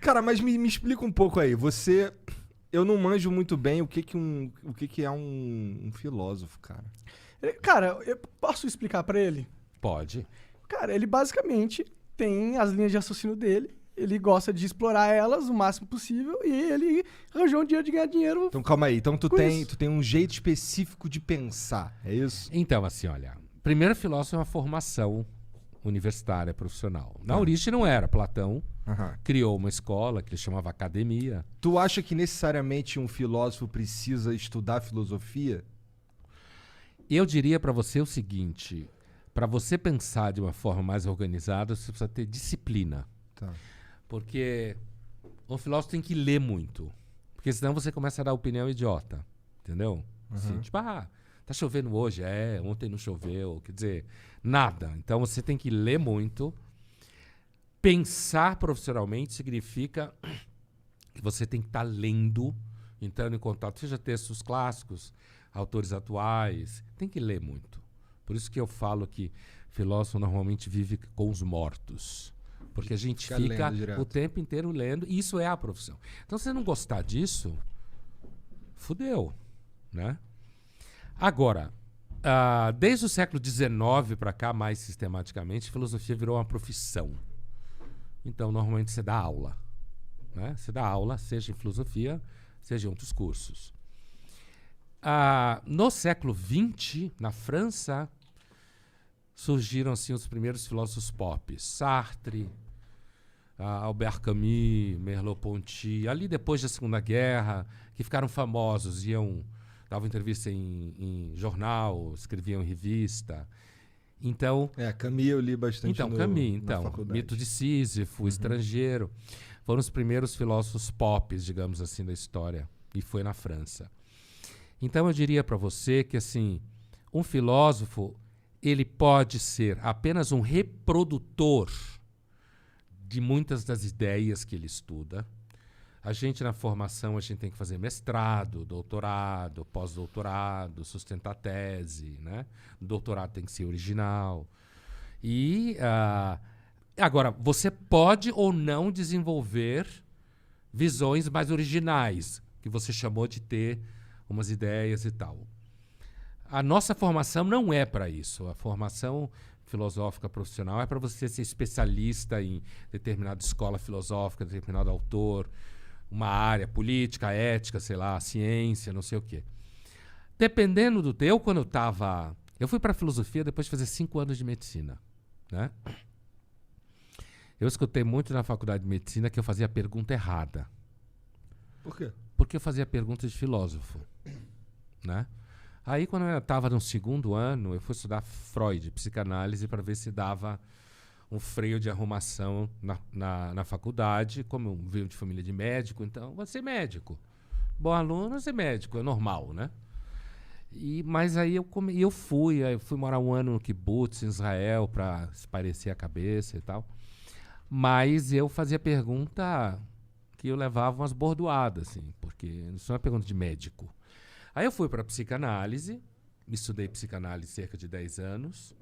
Cara, mas me explica um pouco aí. Eu não manjo muito bem o que é um filósofo, cara. Cara, eu posso explicar pra ele? Pode. Cara, ele basicamente tem as linhas de raciocínio dele, ele gosta de explorar elas o máximo possível e ele arranjou um dia de ganhar dinheiro. Então calma aí. Então tu Com tem, isso. tu tem um jeito específico de pensar, é isso? Então, assim, olha. Primeiro, filósofo é uma formação universitária, profissional. Na origem não era. Platão Aham. criou uma escola que ele chamava academia. Tu acha que necessariamente um filósofo precisa estudar filosofia? Eu diria para você o seguinte: para você pensar de uma forma mais organizada, você precisa ter disciplina. Tá. Porque o filósofo tem que ler muito. Porque senão você começa a dar opinião idiota. Entendeu? Assim, tipo, tá chovendo hoje? Ontem não choveu. Quer dizer, nada. Então você tem que ler muito. Pensar profissionalmente significa que você tem que estar lendo, entrando em contato, seja textos clássicos, autores atuais. Tem que ler muito. Por isso que eu falo que filósofo normalmente vive com os mortos. Porque a gente Fica fica lendo direto. o tempo inteiro lendo, e isso é a profissão. Então, se você não gostar disso, fudeu, né? Agora, desde o século XIX para cá, mais sistematicamente, filosofia virou uma profissão. Então, normalmente você dá aula, né? Você dá aula, seja em filosofia, seja em outros cursos. No século XX, na França, surgiram assim, os primeiros filósofos pop. Sartre, Albert Camus, Merleau-Ponty. Ali depois da Segunda Guerra, que ficaram famosos, davam entrevista em jornal, escreviam em revista. Então, Camus eu li bastante Camus, na faculdade. Mito de Sísifo, Estrangeiro, foram os primeiros filósofos pop, digamos assim, da história. E foi na França. Então, eu diria para você que, assim, um filósofo, ele pode ser apenas um reprodutor de muitas das ideias que ele estuda. A gente, na formação, a gente tem que fazer mestrado, doutorado, pós-doutorado, sustentar tese, né? O doutorado tem que ser original. E, agora, você pode ou não desenvolver visões mais originais, que você chamou de ter umas ideias e tal. A nossa formação não é para isso. A formação filosófica profissional é para você ser especialista em determinada escola filosófica, determinado autor, uma área política, ética, sei lá, ciência, não sei o quê. Dependendo do teu, quando eu fui para filosofia depois de fazer 5 anos de medicina, né? Eu escutei muito na faculdade de medicina que eu fazia a pergunta errada. Por quê? Porque eu fazia perguntas de filósofo, né? Aí, quando eu estava no 2º ano, eu fui estudar Freud, psicanálise, para ver se dava um freio de arrumação na faculdade. Como eu venho de família de médico, então, vou ser médico. Bom aluno, ser médico, é normal, né? Mas aí eu fui morar 1 ano no kibbutz, em Israel, para espairecer a cabeça e tal. Mas eu fazia pergunta que eu levava umas bordoadas, assim, porque isso não é pergunta de médico. Aí eu fui para a psicanálise, estudei psicanálise cerca de 10 anos,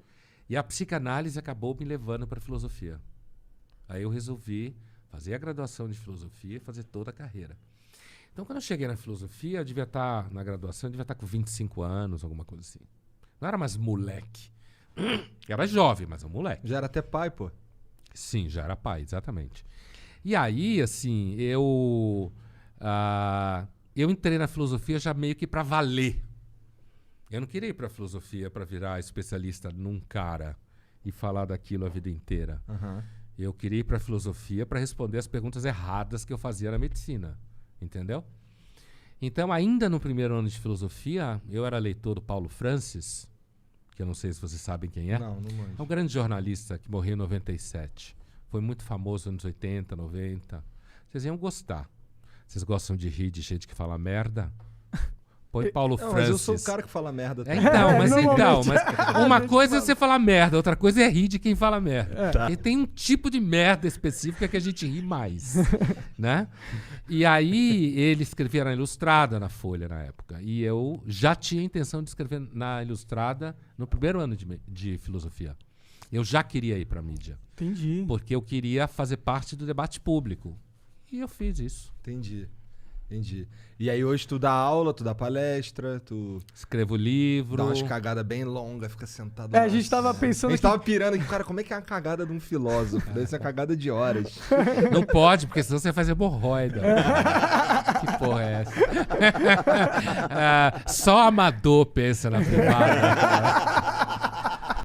e a psicanálise acabou me levando para a filosofia. Aí eu resolvi fazer a graduação de filosofia e fazer toda a carreira. Então, quando eu cheguei na filosofia, eu devia estar, na graduação, eu devia estar com 25 anos, alguma coisa assim. Não era mais moleque. Era jovem, mas é um moleque. Já era até pai, pô. Sim, já era pai, exatamente. E aí, assim, eu entrei na filosofia já meio que para valer. Eu não queria ir para a filosofia para virar especialista num cara e falar daquilo a vida inteira. Uhum. Eu queria ir para a filosofia para responder as perguntas erradas que eu fazia na medicina. Entendeu? Então, ainda no 1º ano de filosofia, eu era leitor do Paulo Francis, que eu não sei se vocês sabem quem é. Não manjo. É um grande jornalista que morreu em 97. Foi muito famoso nos anos 80, 90. Vocês iam gostar. Vocês gostam de rir de gente que fala merda? Põe Paulo Não, Francis. mas eu sou o cara que fala merda também. Mas normalmente uma gente coisa é fala. você falar merda, outra coisa é rir de quem fala merda. Tá. E tem um tipo de merda específica que a gente ri mais, né? E aí ele escrevia na Ilustrada, na Folha, na época. E eu já tinha a intenção de escrever na Ilustrada no 1º ano de filosofia. Eu já queria ir para a mídia. Entendi. Porque eu queria fazer parte do debate público. E eu fiz isso. Entendi. E aí hoje tu dá aula, tu dá palestra, tu Escrevo livro. dá umas cagadas bem longas, fica sentado. A gente tava pensando A gente tava pirando aqui, cara, como é que é uma cagada de um filósofo? Deve ser uma cagada de horas. Não pode, porque senão você vai fazer hemorroida. Que porra é essa? Só amador pensa na privada.